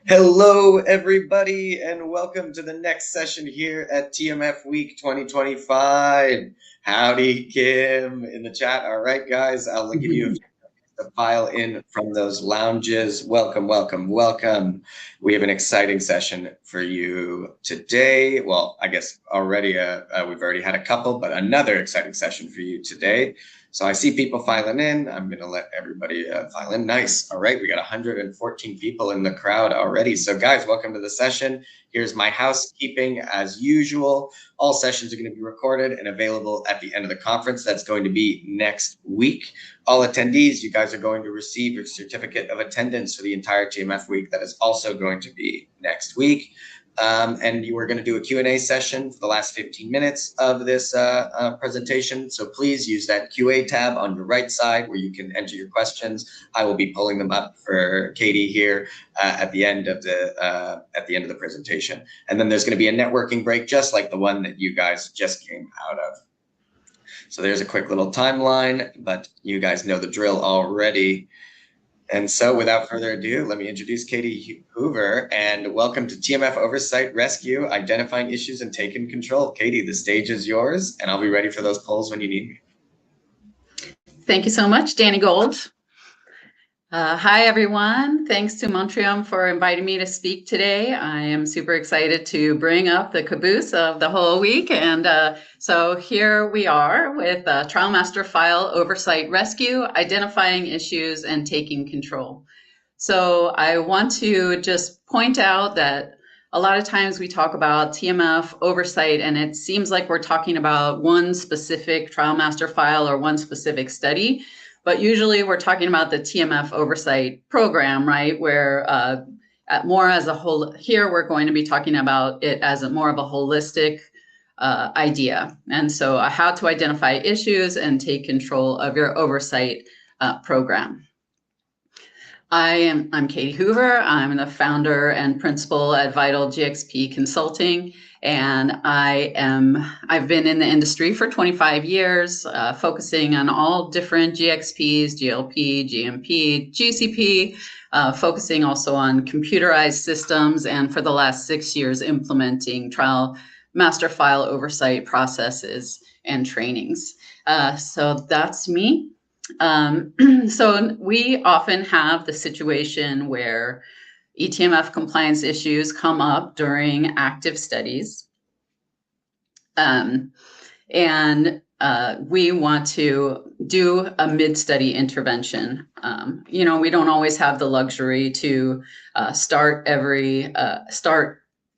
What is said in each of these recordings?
Hello, everybody, and welcome to the next session here at TMF Week 2025. Howdy, Kim, in the chat. All right, guys, I'll give you a few to file in from those lounges. Welcome, welcome, welcome. We have an exciting session for you today. Well, I guess already we've already had a couple, but another exciting session for you today. So I see people filing in. I'm going to let everybody file in. Nice. All right. We got 114 people in the crowd already. So guys, welcome to the session. Here's my housekeeping as usual. All sessions are going to be recorded and available at the end of the conference. That's going to be next week. All attendees, you guys are going to receive your certificate of attendance for the entire TMF week. That is also going to be next week. And you were going to do a Q&A session for the last 15 minutes of this presentation. So please use that QA tab on your right side where you can enter your questions. I will be pulling them up for Katie here at the end of the presentation. And then there's going to be a networking break, just like the one that you guys just came out of. So there's a quick little timeline, but you guys know the drill already. And so without further ado, let me introduce Katie Hoover and welcome to TMF Oversight Rescue, Identifying Issues and Taking Control. Katie, the stage is yours and I'll be ready for those polls when you need me. Thank you so much, Danny Gold. Hi, everyone. Thanks to Montreal for inviting me to speak today. I am super excited to bring up the caboose of the whole week. And so here we are with Trial Master File Oversight Rescue, Identifying Issues and Taking Control. So I want to just point out that a lot of times we talk about TMF oversight and it seems like we're talking about one specific trial master file or one specific study. But usually we're talking about the TMF oversight program, right? Where more as a whole, here we're going to be talking about it as more of a holistic idea. And so how to identify issues and take control of your oversight program. I'm Katie Hoover. I'm the founder and principal at Vital GXP Consulting. And I've been in the industry for 25 years, focusing on all different GXPs, GLP, GMP, GCP, focusing also on computerized systems, and for the last 6 years, implementing trial master file oversight processes and trainings. So that's me. So we often have the situation where eTMF compliance issues come up during active studies. And we want to do a mid-study intervention. We don't always have the luxury to start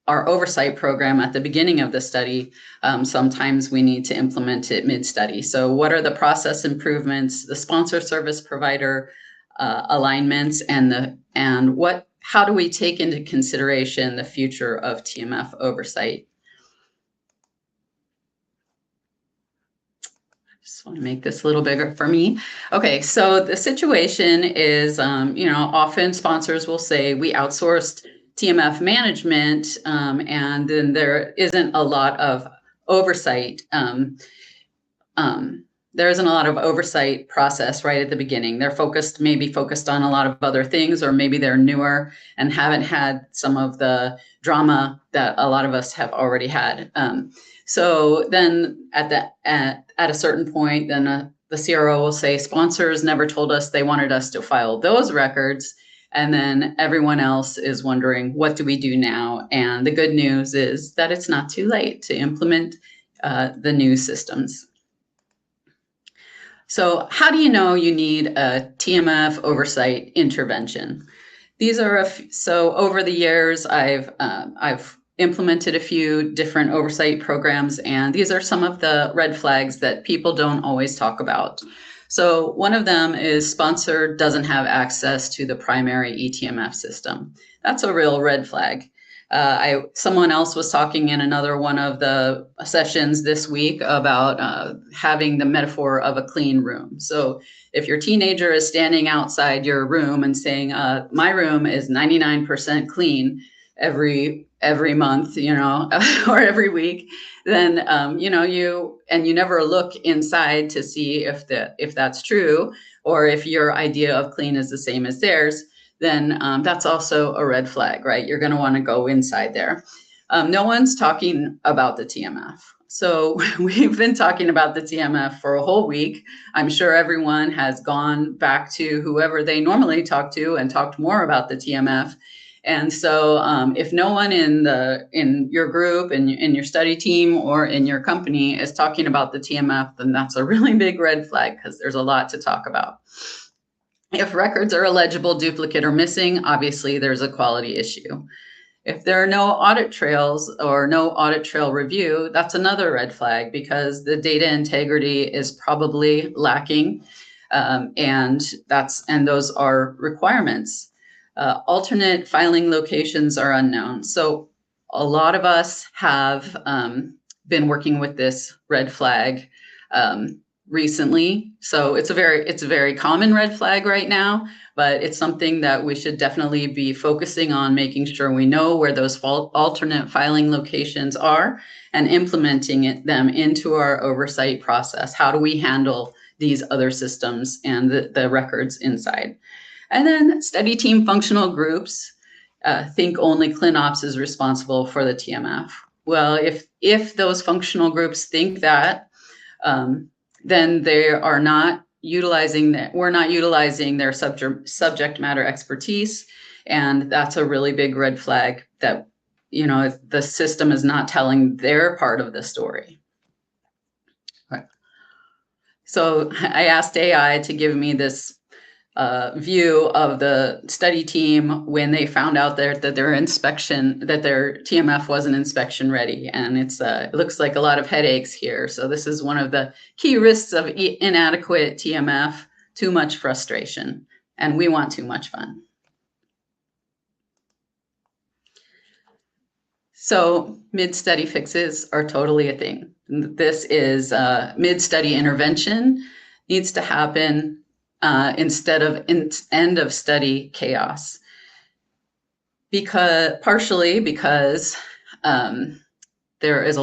our oversight program at the beginning of the study. Sometimes we need to implement it mid-study. So what are the process improvements, the sponsor service provider alignments, how do we take into consideration the future of TMF oversight? I just want to make this a little bigger for me. Okay, so the situation is, often sponsors will say we outsourced TMF management, and then there isn't a lot of oversight. There isn't a lot of oversight process right at the beginning. They're maybe focused on a lot of other things, or maybe they're newer and haven't had some of the drama that a lot of us have already had. So then at a certain point, then the CRO will say, sponsors never told us they wanted us to file those records. And then everyone else is wondering, what do we do now? And the good news is that it's not too late to implement the new systems. So how do you know you need a TMF oversight intervention? These are so over the years, I've implemented a few different oversight programs, and these are some of the red flags that people don't always talk about. So one of them is sponsor doesn't have access to the primary eTMF system. That's a real red flag. Someone else was talking in another one of the sessions this week about having the metaphor of a clean room. So if your teenager is standing outside your room and saying, my room is 99% clean every month, or every week, then, you never look inside to see if that's true, or if your idea of clean is the same as theirs, then that's also a red flag, right? You're going to want to go inside there. No one's talking about the TMF. So we've been talking about the TMF for a whole week. I'm sure everyone has gone back to whoever they normally talk to and talked more about the TMF. And so if no one in your group, in your study team, or in your company is talking about the TMF, then that's a really big red flag, because there's a lot to talk about. If records are illegible, duplicate, or missing, obviously there's a quality issue. If there are no audit trails or no audit trail review, that's another red flag, because the data integrity is probably lacking, and those are requirements. Alternate filing locations are unknown. So a lot of us have been working with this red flag recently. So it's a very common red flag right now, but it's something that we should definitely be focusing on, making sure we know where those alternate filing locations are and implementing them into our oversight process. How do we handle these other systems and the records inside? And then study team functional groups think only ClinOps is responsible for the TMF. Well, if those functional groups think that, then they are not utilizing that. We're not utilizing their subject matter expertise, and that's a really big red flag that, you know, the system is not telling their part of the story. Right. So I asked AI to give me this view of the study team when they found out that their TMF wasn't inspection ready, and it looks like a lot of headaches here. So this is one of the key risks of inadequate TMF: too much frustration, and we want too much fun. So mid-study fixes are totally a thing. This is mid-study intervention needs to happen instead of end of study chaos, partially because there is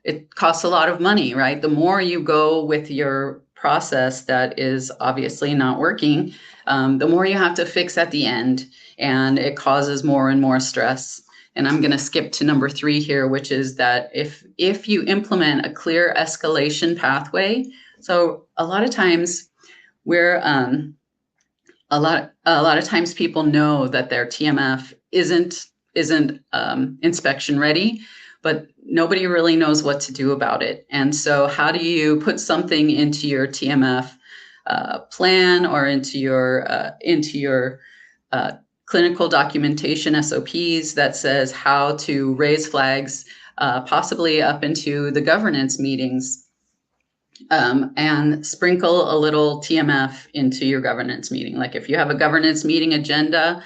it costs a lot of money, right? The more you go with your process that is obviously not working, the more you have to fix at the end, and it causes more and more stress. And I'm going to skip to number 3 here, which is that if you implement a clear escalation pathway, so a lot of times a lot of times people know that their TMF isn't inspection ready, but nobody really knows what to do about it. And so how do you put something into your TMF plan or into your clinical documentation SOPs that says how to raise flags, possibly up into the governance meetings, and sprinkle a little TMF into your governance meeting. Like if you have a governance meeting agenda,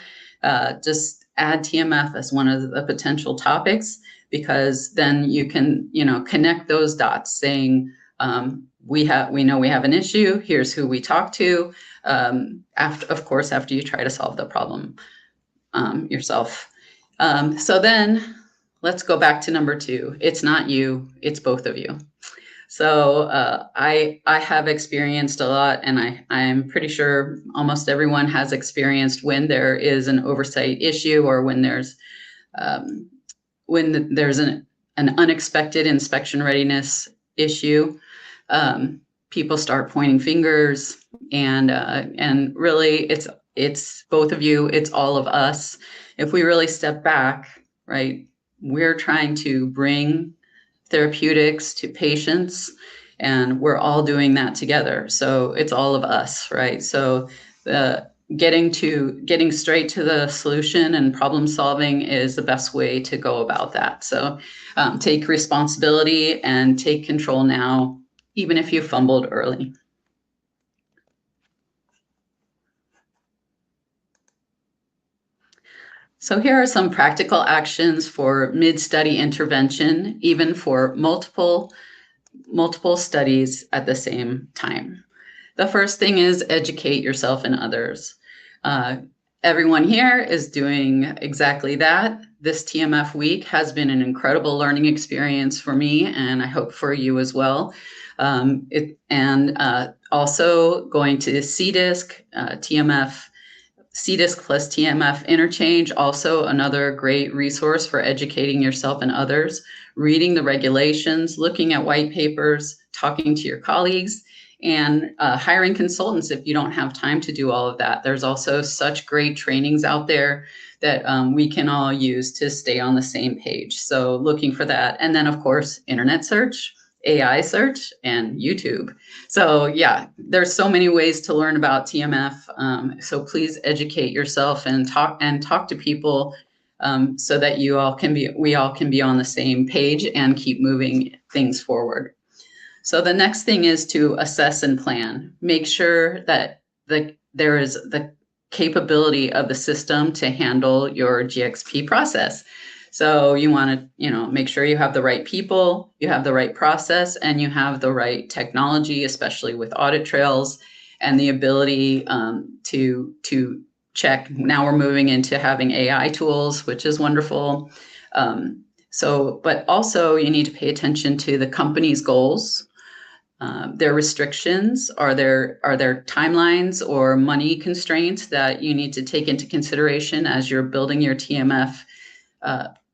just add TMF as one of the potential topics, because then you can, connect those dots, saying, we know we have an issue. Here's who we talk to. After you try to solve the problem yourself. So then let's go back to number 2. It's not you, it's both of you. So I have experienced a lot, and I'm pretty sure almost everyone has experienced when there is an oversight issue, or when there's an unexpected inspection readiness issue. People start pointing fingers, and really it's both of you, it's all of us. If we really step back, right, we're trying to bring therapeutics to patients, and we're all doing that together. So it's all of us, right? So getting straight to the solution and problem solving is the best way to go about that. So take responsibility and take control now, even if you fumbled early. So here are some practical actions for mid-study intervention, even for multiple studies at the same time. The first thing is educate yourself and others. Everyone here is doing exactly that. This TMF week has been an incredible learning experience for me, and I hope for you as well. Also going to CDISC, TMF CDISC plus TMF interchange, also another great resource for educating yourself and others, reading the regulations, looking at white papers, talking to your colleagues, and hiring consultants if you don't have time to do all of that. There's also such great trainings out there that we can all use to stay on the same page. So looking for that. And then, of course, internet search, AI search, and YouTube. So yeah, there's so many ways to learn about TMF. So please educate yourself and talk to people so that we all can be on the same page and keep moving things forward. So the next thing is to assess and plan. Make sure that there is the capability of the system to handle your GXP process. So you want to, make sure you have the right people, you have the right process, and you have the right technology, especially with audit trails and the ability to check. Now we're moving into having AI tools, which is wonderful. But also you need to pay attention to the company's goals. Their restrictions, are there timelines or money constraints that you need to take into consideration as you're building your TMF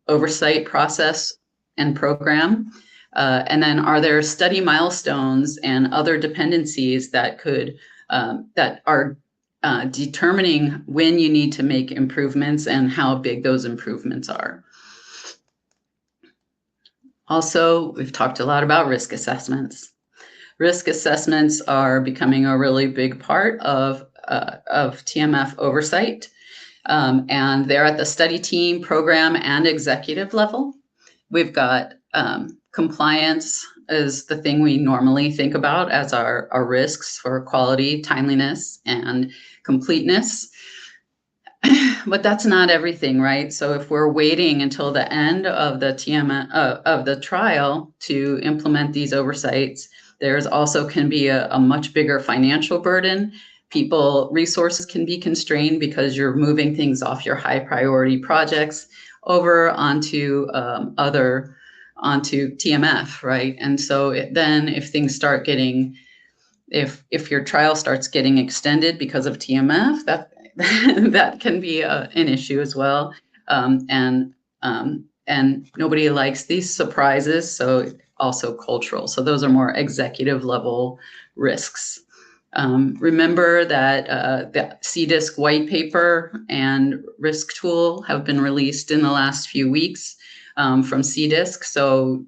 oversight process and program? And then are there study milestones and other dependencies that are determining when you need to make improvements and how big those improvements are? Also, we've talked a lot about risk assessments. Risk assessments are becoming a really big part of TMF oversight, and they're at the study team, program, and executive level. We've got compliance is the thing we normally think about as our risks for quality, timeliness, and completeness. But that's not everything, right? So if we're waiting until the end of the TMF of the trial to implement these oversights, there's also can be a much bigger financial burden. Resources can be constrained because you're moving things off your high priority projects over onto TMF, right? And so then if things start getting, if your trial starts getting extended because of TMF, that can be an issue as well. And nobody likes these surprises. So also cultural. So those are more executive level risks. Remember that the CDISC white paper and risk tool have been released in the last few weeks from CDISC. So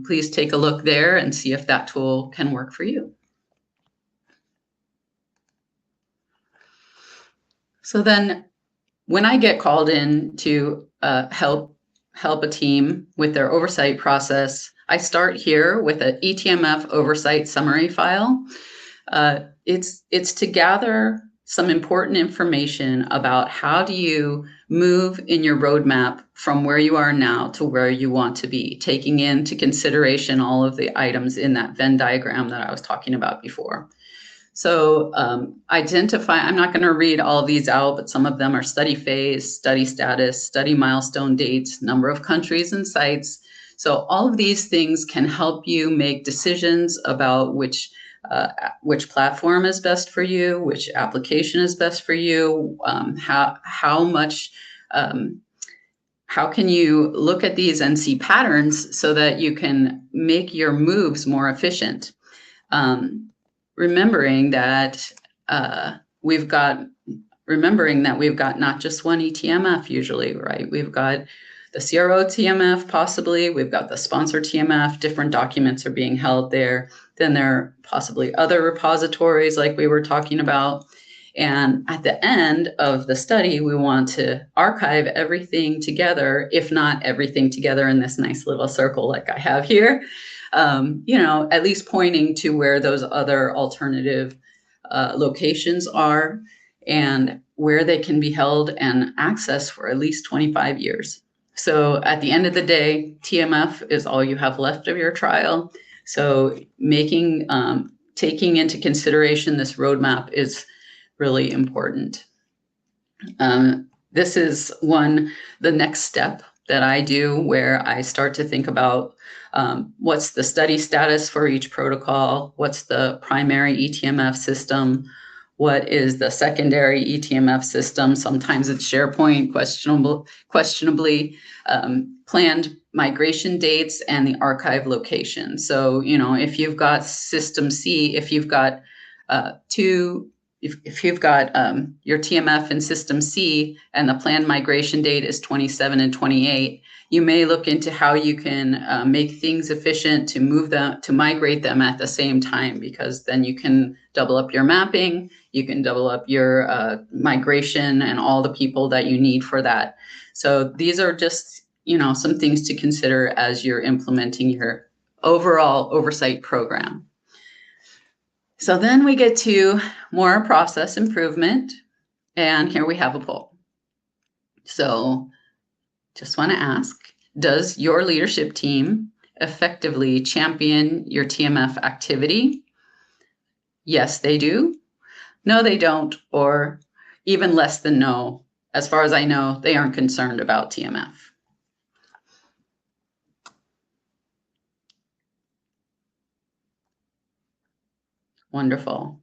please take a look there and see if that tool can work for you. So then when I get called in to help a team with their oversight process, I start here with an eTMF Oversight Summary File. It's to gather some important information about how do you move in your roadmap from where you are now to where you want to be, taking into consideration all of the items in that Venn diagram that I was talking about before. So I'm not going to read all of these out, but some of them are study phase, study status, study milestone dates, number of countries and sites. So all of these things can help you make decisions about which platform is best for you, which application is best for you, how can you look at these and see patterns so that you can make your moves more efficient. Remembering that we've got not just one eTMF usually, right? We've got the CRO TMF possibly, we've got the sponsor TMF, different documents are being held there. Then there are possibly other repositories like we were talking about. And at the end of the study, we want to archive everything together, if not everything together in this nice little circle like I have here. At least pointing to where those other alternative locations are and where they can be held and accessed for at least 25 years. So at the end of the day, TMF is all you have left of your trial. So taking into consideration this roadmap is really important. This is the next step that I do where I start to think about what's the study status for each protocol, what's the primary eTMF system, what is the secondary eTMF system. Sometimes it's SharePoint, questionably planned migration dates, and the archive location. So, if you've got system C, if you've got if you've got your TMF in system C and the planned migration date is 27 and 28, you may look into how you can make things efficient to migrate them at the same time, because then you can double up your mapping, you can double up your migration and all the people that you need for that. So these are just, some things to consider as you're implementing your overall oversight program. So then we get to more process improvement, and here we have a poll. So just want to ask, does your leadership team effectively champion your TMF activity? Yes, they do. No, they don't, or even less than no. As far as I know, they aren't concerned about TMF. Wonderful.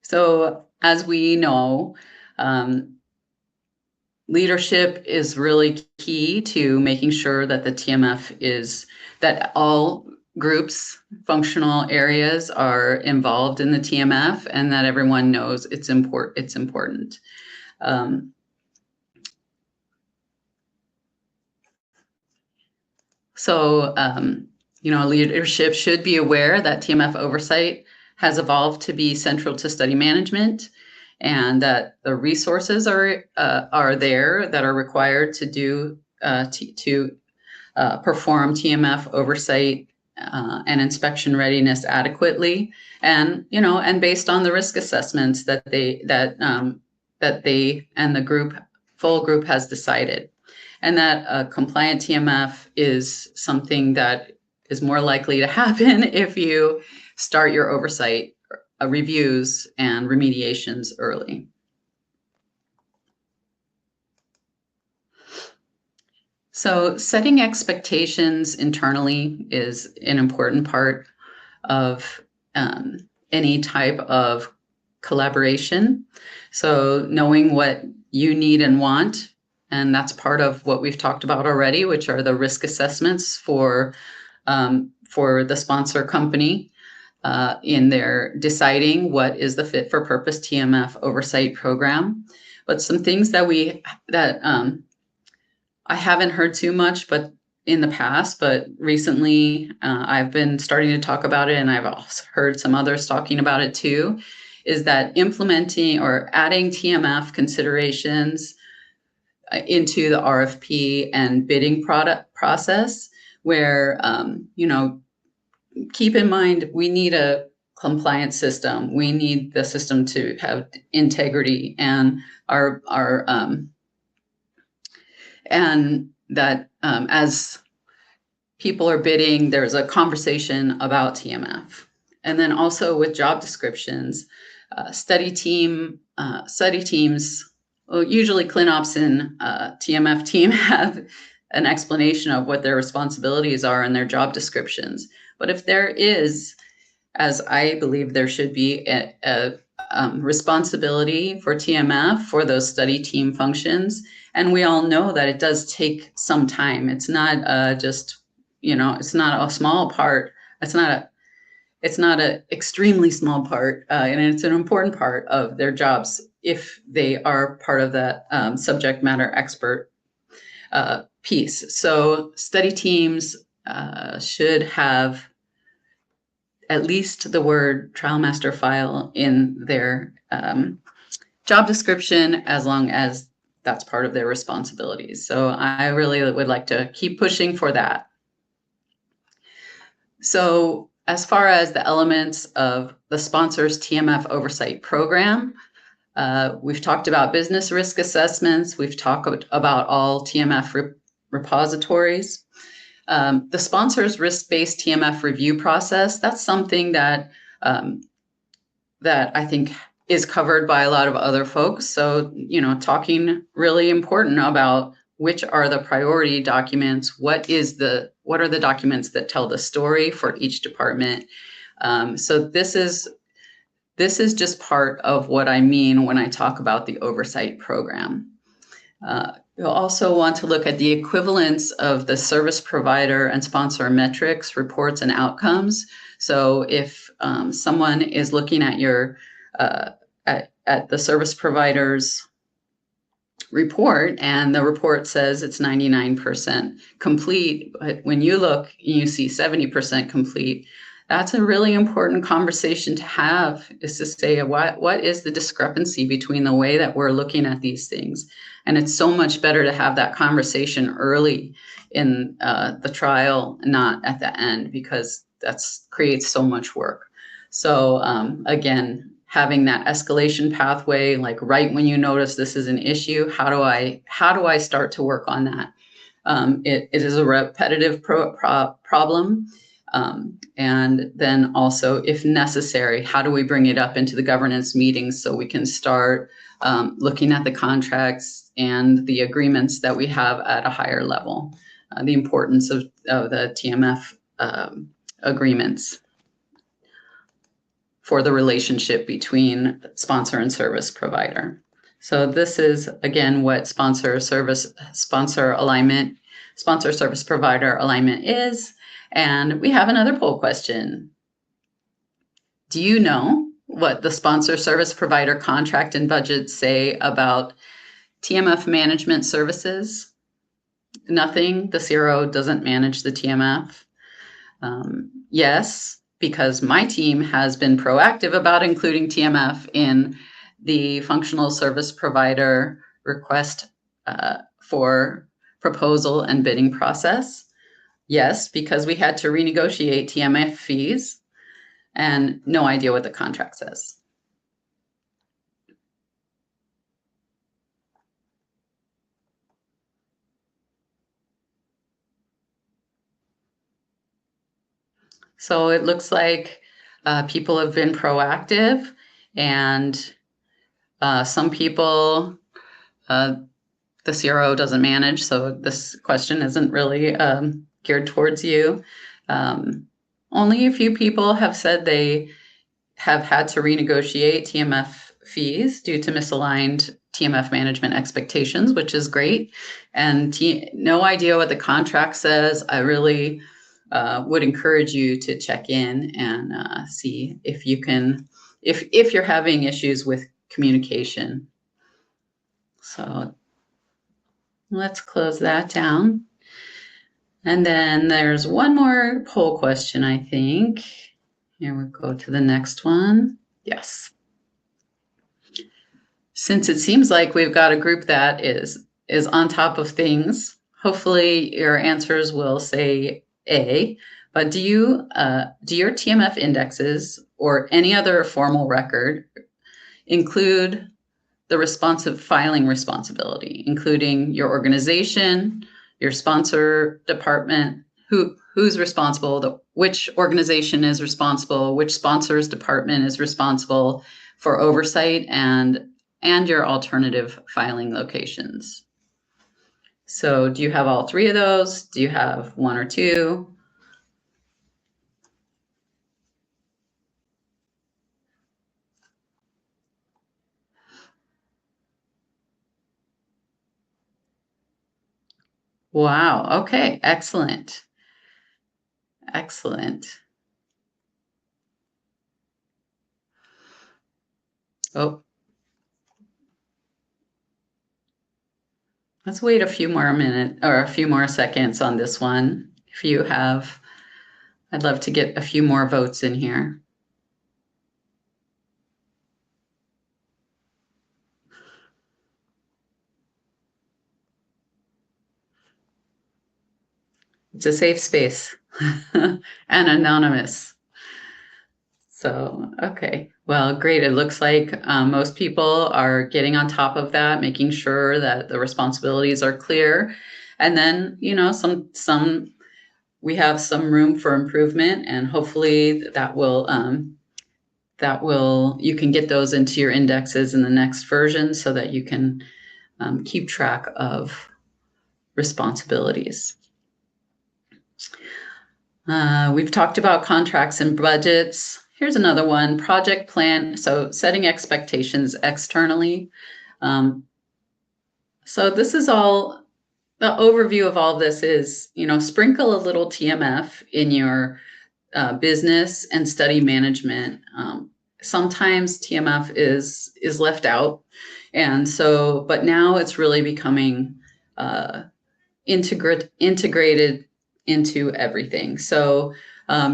So as we know, leadership is really key to making sure that the TMF that all groups, functional areas are involved in the TMF, and that everyone knows it's important. Leadership should be aware that TMF oversight has evolved to be central to study management, and that the resources are there that are required to perform TMF oversight and inspection readiness adequately, and based on the risk assessments that they and the full group has decided, and that a compliant TMF is something that is more likely to happen if you start your oversight reviews and remediations early. So setting expectations internally is an important part of any type of collaboration. So knowing what you need and want, and that's part of what we've talked about already, which are the risk assessments for the sponsor company in their deciding what is the fit for purpose TMF oversight program. But some things that I haven't heard too much, but in the past, but recently I've been starting to talk about it, and I've also heard some others talking about it too, is that implementing or adding TMF considerations into the RFP and bidding process, where, keep in mind, we need a compliant system. We need the system to have integrity, and and that as people are bidding, there's a conversation about TMF. And then also with job descriptions, study teams, usually ClinOps and TMF team have an explanation of what their responsibilities are in their job descriptions. But if there is, as I believe there should be, a responsibility for TMF for those study team functions, and we all know that it does take some time. It's not just, it's not a small part. It's not an extremely small part, and it's an important part of their jobs if they are part of that subject matter expert piece. So study teams should have at least the word trial master file in their job description, as long as that's part of their responsibilities. So I really would like to keep pushing for that. So as far as the elements of the sponsor's TMF oversight program, we've talked about business risk assessments. We've talked about all TMF repositories. The sponsor's risk-based TMF review process, that's something that I think is covered by a lot of other folks. So, talking really important about which are the priority documents, what are the documents that tell the story for each department. So this is just part of what I mean when I talk about the oversight program. You'll also want to look at the equivalence of the service provider and sponsor metrics, reports, and outcomes. So if someone is looking at your at the service provider's report and the report says it's 99% complete, but when you look, you see 70% complete, that's a really important conversation to have, is to say, what is the discrepancy between the way that we're looking at these things? And it's so much better to have that conversation early in the trial, not at the end, because that creates so much work. So again, having that escalation pathway, like right when you notice this is an issue, how do I start to work on that? It is a repetitive problem. And then also, if necessary, how do we bring it up into the governance meetings so we can start looking at the contracts and the agreements that we have at a higher level, the importance of the TMF agreements for the relationship between sponsor and service provider. So this is, again, what sponsor service provider alignment is. And we have another poll question. Do you know what the sponsor service provider contract and budget say about TMF management services? Nothing. The CRO doesn't manage the TMF. Yes, because my team has been proactive about including TMF in the functional service provider request for proposal and bidding process. Yes, because we had to renegotiate TMF fees, and no idea what the contract says. So it looks like people have been proactive, and some people the CRO doesn't manage, so this question isn't really geared towards you. Only a few people have said they have had to renegotiate TMF fees due to misaligned TMF management expectations, which is great. And no idea what the contract says. I really would encourage you to check in and see if you can, if you're having issues with communication. So let's close that down. And then there's one more poll question, I think. Here we go to the next one. Yes. Since it seems like we've got a group that is on top of things, hopefully your answers will say A, but do your TMF indexes or any other formal record include the responsive filing responsibility, including your organization, your sponsor department, who's responsible, which organization is responsible, which sponsor's department is responsible for oversight, and your alternative filing locations. So do you have all three of those? Do you have one or two? Wow. Okay. Excellent. Excellent. Oh, let's wait a few more minutes or a few more seconds on this one. If you have, I'd love to get a few more votes in here. It's a safe space and anonymous. So, okay, well, great. It looks like most people are getting on top of that, making sure that the responsibilities are clear. And then, you know, we have some room for improvement, and hopefully that will, you can get those into your indexes in the next version so that you can keep track of responsibilities. We've talked about contracts and budgets. Here's another one, project plan. So setting expectations externally. So this is all, the overview of all this is, sprinkle a little TMF in your business and study management. Sometimes TMF is left out. And so, but now it's really becoming integrated into everything. So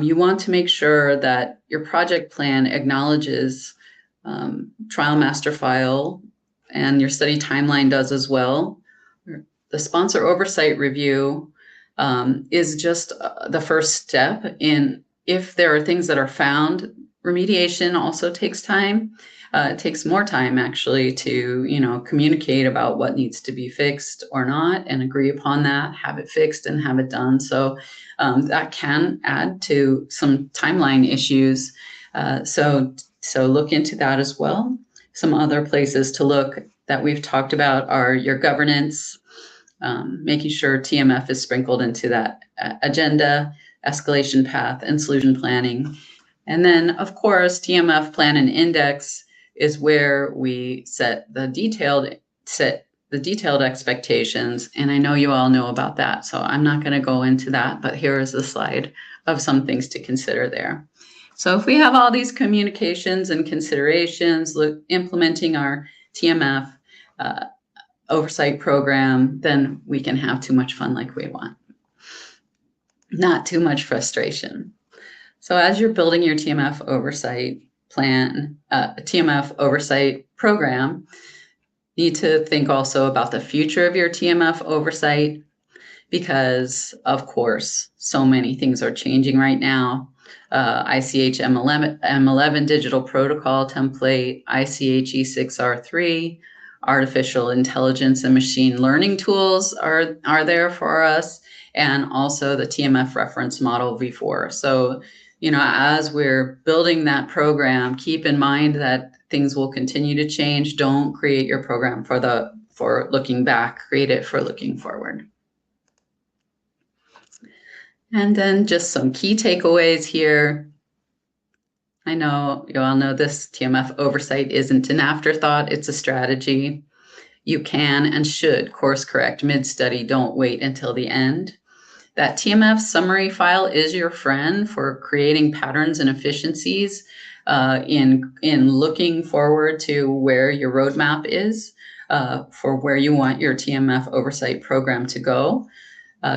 you want to make sure that your project plan acknowledges trial master file, and your study timeline does as well. The sponsor oversight review is just the first step in, if there are things that are found. Remediation also takes time. It takes more time actually to, communicate about what needs to be fixed or not, and agree upon that, have it fixed and have it done. So that can add to some timeline issues. So look into that as well. Some other places to look that we've talked about are your governance, making sure TMF is sprinkled into that agenda, escalation path, and solution planning. And then, of course, TMF plan and index is where we set the detailed expectations. And I know you all know about that, so I'm not going to go into that, but here is a slide of some things to consider there. So if we have all these communications and considerations, implementing our TMF oversight program, then we can have too much fun like we want. Not too much frustration. So as you're building your TMF oversight plan, TMF oversight program, need to think also about the future of your TMF oversight, because of course, so many things are changing right now. ICH M11 digital protocol template, ICH E6R3, artificial intelligence and machine learning tools are there for us, and also the TMF reference model v4. So, as we're building that program, keep in mind that things will continue to change. Don't create your program for looking back, create it for looking forward. And then just some key takeaways here. I know you all know this, TMF oversight isn't an afterthought, it's a strategy. You can and should course correct mid-study, don't wait until the end. That TMF summary file is your friend for creating patterns and efficiencies in looking forward to where your roadmap is for where you want your TMF oversight program to go.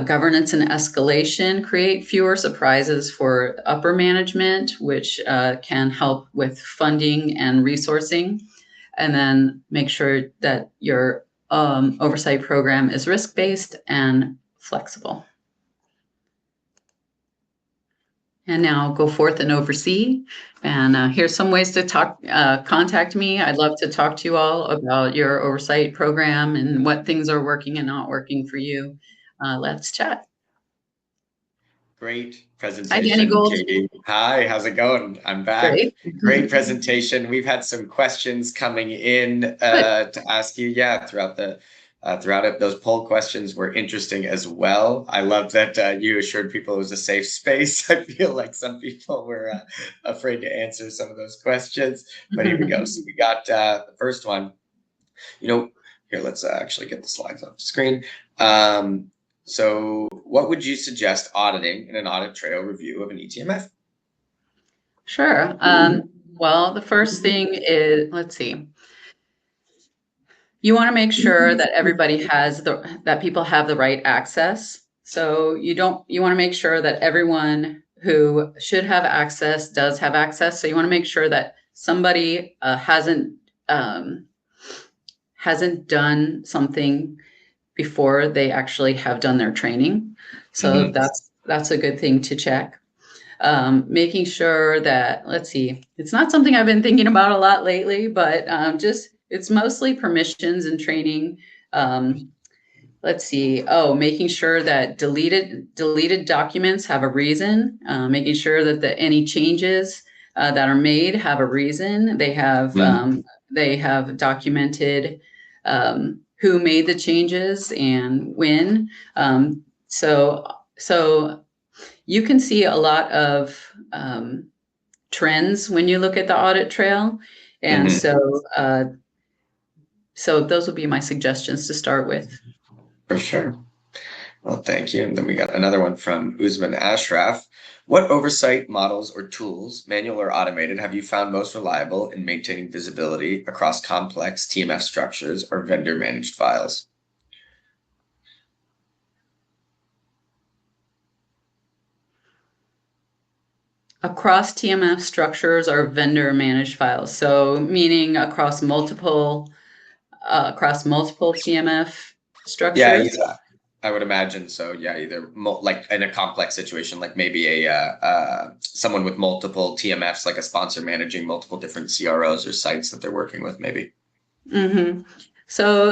Governance and escalation, create fewer surprises for upper management, which can help with funding and resourcing. And then make sure that your oversight program is risk-based and flexible. And now go forth and oversee. And here's some ways to contact me. I'd love to talk to you all about your oversight program and what things are working and not working for you. Let's chat. Great presentation. Hi, Danny Gold. Katie. Hi, how's it going? I'm back. Great presentation. We've had some questions coming in to ask you. Yeah, throughout it, those poll questions were interesting as well. I love that you assured people it was a safe space. I feel like some people were afraid to answer some of those questions, but here we go. So we got the first one. Here, let's actually get the slides off the screen. So what would you suggest auditing in an audit trail review of an eTMF? Sure. Well, the first thing is, let's see. You want to make sure that everybody that people have the right access. So you want to make sure that everyone who should have access does have access. So you want to make sure that somebody hasn't done something before they actually have done their training. So that's a good thing to check. Making sure that, let's see, it's not something I've been thinking about a lot lately, but it's mostly permissions and training. Let's see. Making sure that deleted documents have a reason. Making sure that any changes that are made have a reason. They have documented who made the changes and when. So you can see a lot of trends when you look at the audit trail. And so those would be my suggestions to start with. For sure. Well, thank you. And then we got another one from Usman Ashraf. What oversight models or tools, manual or automated, have you found most reliable in maintaining visibility across complex TMF structures or vendor-managed files? Across TMF structures or vendor-managed files, so meaning across multiple TMF structures? Yeah, I would imagine so. Yeah, either like in a complex situation, like maybe a someone with multiple TMFs, like a sponsor managing multiple different CROs or sites that they're working with, maybe. So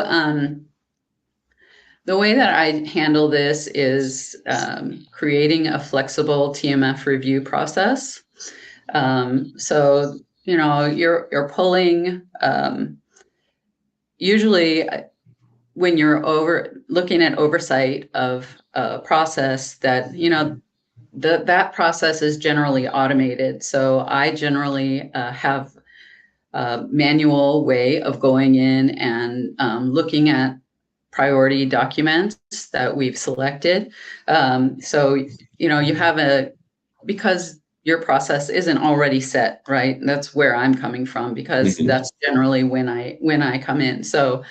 the way that I handle this is creating a flexible TMF review process. So you're pulling usually when you're looking at oversight of a process that that process is generally automated. So I generally have a manual way of going in and looking at priority documents that we've selected. So you have because your process isn't already set, right? That's where I'm coming from, because that's generally when I come in. So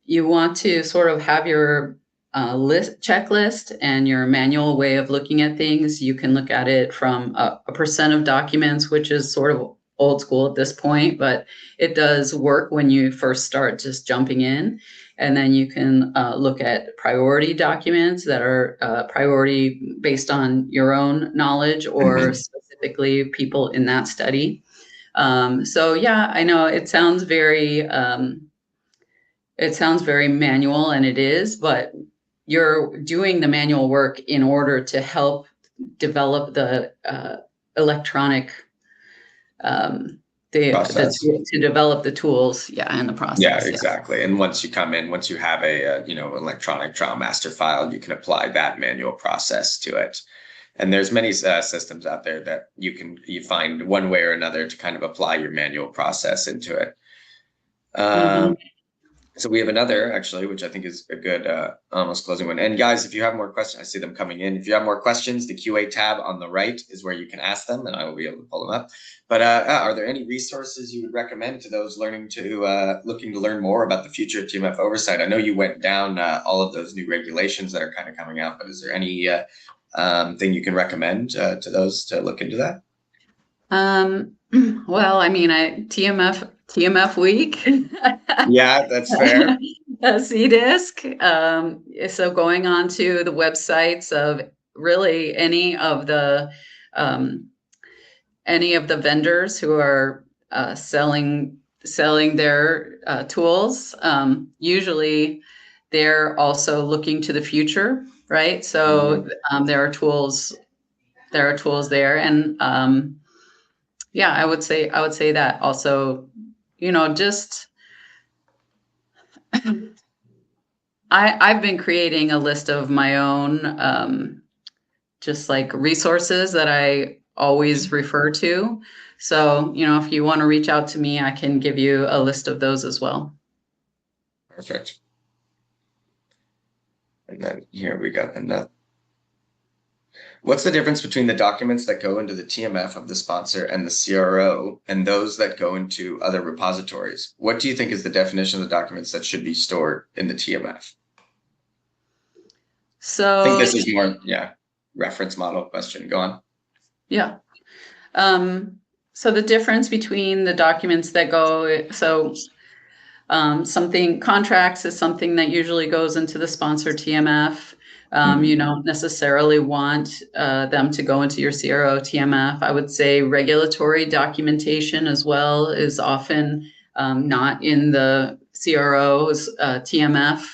you want to sort of have your checklist and your manual way of looking at things. You can look at it from a percent of documents, which is sort of old school at this point, but it does work when you first start just jumping in. And then you can look at priority documents that are priority based on your own knowledge or specifically people in that study. So yeah, I know it sounds very manual, and it is, but you're doing the manual work in order to help develop the electronic to develop the tools, and the process. Yeah, exactly. Yeah. And once you come in, once you have a electronic trial master file, you can apply that manual process to it. And there's many systems out there that you find one way or another to kind of apply your manual process into it. So we have another, actually, which I think is a good almost closing one. And guys, if you have more questions, I see them coming in. If you have more questions, the QA tab on the right is where you can ask them, and I will be able to pull them up. But are there any resources you would recommend to those looking to learn more about the future of TMF oversight? I know you went down all of those new regulations that are kind of coming out, but is there any thing you can recommend to those to look into that? Well, I mean, TMF week. Yeah, that's fair. CDisc. So going on to the websites of really any of the vendors who are selling their tools. Usually, they're also looking to the future, right? So there are tools there, and yeah, I would say that also, just I've been creating a list of my own, just like resources that I always refer to. So, if you want to reach out to me, I can give you a list of those as well. Perfect. And then here we got another. What's the difference between the documents that go into the TMF of the sponsor and the CRO and those that go into other repositories? What do you think is the definition of the documents that should be stored in the TMF? So I think this is more, reference model question. Go on. Yeah. So the difference between the documents that go, contracts is something that usually goes into the sponsor TMF. You don't necessarily want them to go into your CRO TMF. I would say regulatory documentation as well is often not in the CRO's TMF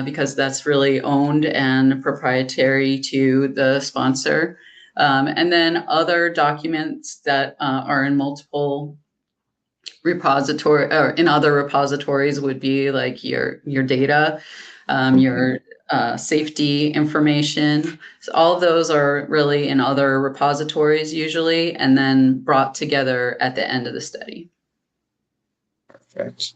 because that's really owned and proprietary to the sponsor. And then other documents that are in multiple repository or in other repositories would be like your data, your safety information. So all of those are really in other repositories usually, and then brought together at the end of the study. Perfect.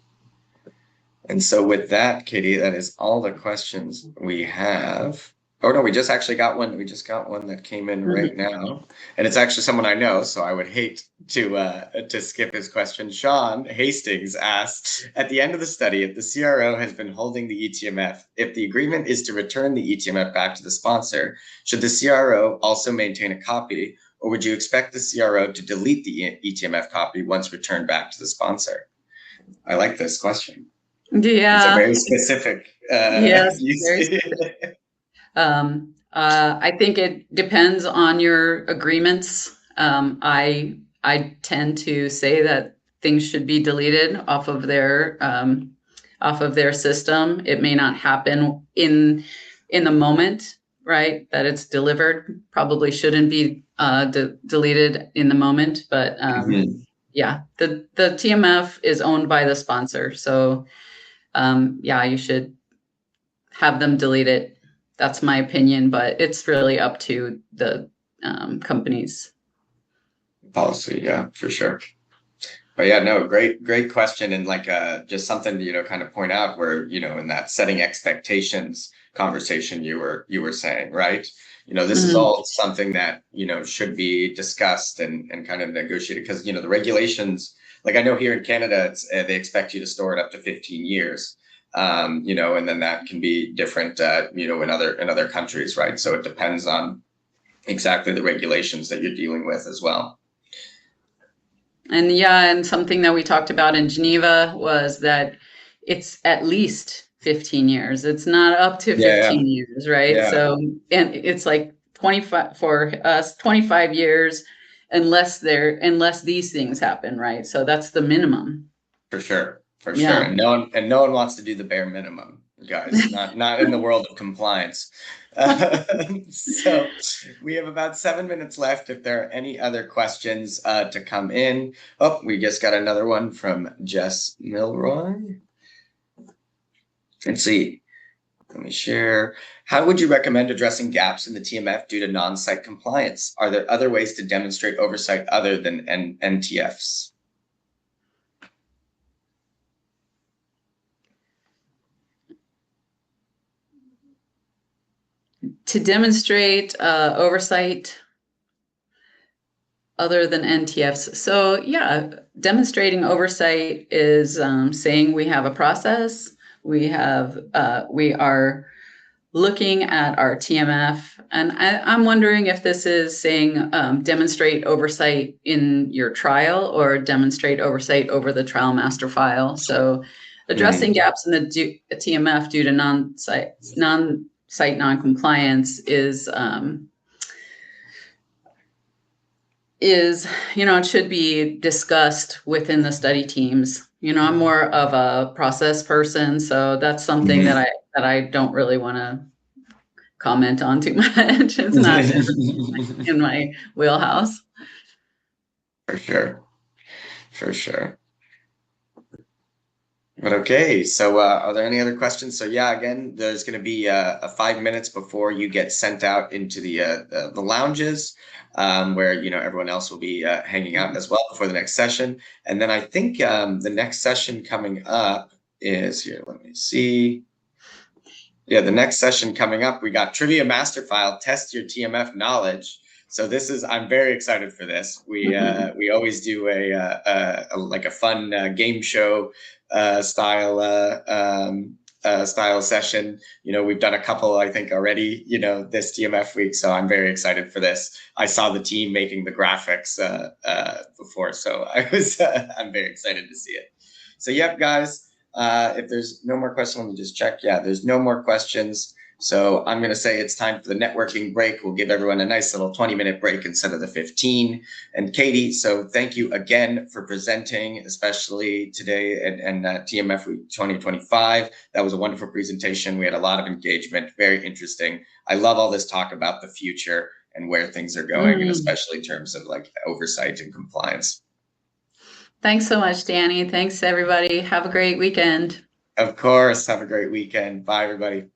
And so with that, Katie, that is all the questions we have. Oh no, we just actually got one. We just got one that came in right now, and it's actually someone I know. So I would hate to skip his question. Sean Hastings asks, at the end of the study, if the CRO has been holding the eTMF, if the agreement is to return the eTMF back to the sponsor, should the CRO also maintain a copy, or would you expect the CRO to delete the eTMF copy once returned back to the sponsor? I like this question. Yeah, it's a very specific. Yes, very specific. I think it depends on your agreements. I tend to say that things should be deleted off of their system. It may not happen in the moment, right? That it's delivered. Probably shouldn't be deleted in the moment, but yeah, the TMF is owned by the sponsor, so yeah, you should have them delete it. That's my opinion, but it's really up to the company's policy. Yeah, for sure. But yeah, no, great question. And like just something to, kind of point out where, in that setting expectations conversation you were saying, right? This is all something that, should be discussed and kind of negotiated because, the regulations, like I know here in Canada, it's, they expect you to store it up to 15 years. And then that can be different, in other countries, right? So it depends on exactly the regulations that you're dealing with as well. And yeah, and something that we talked about in Geneva was that it's at least 15 years. It's not up to 15 years, right? Yeah. So, and it's like 25 for us, 25 years, unless these things happen, right? So that's the minimum. For sure. Sure. And no one wants to do the bare minimum, guys, not in the world of compliance. So we have about 7 minutes left. If there are any other questions to come in. Oh, we just got another one from Jess Milroy. Let's see. Let me share. How would you recommend addressing gaps in the TMF due to non-site compliance? Are there other ways to demonstrate oversight other than NTFs? To demonstrate oversight other than NTFs. So yeah, demonstrating oversight is saying we have a process, we are looking at our TMF, and I'm wondering if this is saying demonstrate oversight in your trial or demonstrate oversight over the trial master file. So addressing gaps in the TMF due to non-site non-compliance is it should be discussed within the study teams. I'm more of a process person, so that's something that I don't really want to comment on too much. It's not in my wheelhouse. For sure. But okay, so are there any other questions? So yeah, again, there's going to be a 5 minutes before you get sent out into the lounges, where everyone else will be hanging out as well before the next session. And then I think the next session coming up is here. Let me see. Yeah, the next session coming up, we got Trivia Master File, Test Your TMF Knowledge. So I'm very excited for this. We always do a fun game show style session. We've done a couple, I think, already, this TMF week. So I'm very excited for this. I saw the team making the graphics before, so I'm very excited to see it. So yep, guys, if there's no more questions, let me just check. Yeah, there's no more questions. So I'm going to say it's time for the networking break. We'll give everyone a nice little 20-minute break instead of the 15. And Katie, so thank you again for presenting, especially today and TMF Week 2025. That was a wonderful presentation. We had a lot of engagement, very interesting. I love all this talk about the future and where things are going, and especially in terms of like oversight and compliance. Thanks so much, Danny. Thanks, everybody. Have a great weekend. Of course. Have a great weekend. Bye, everybody.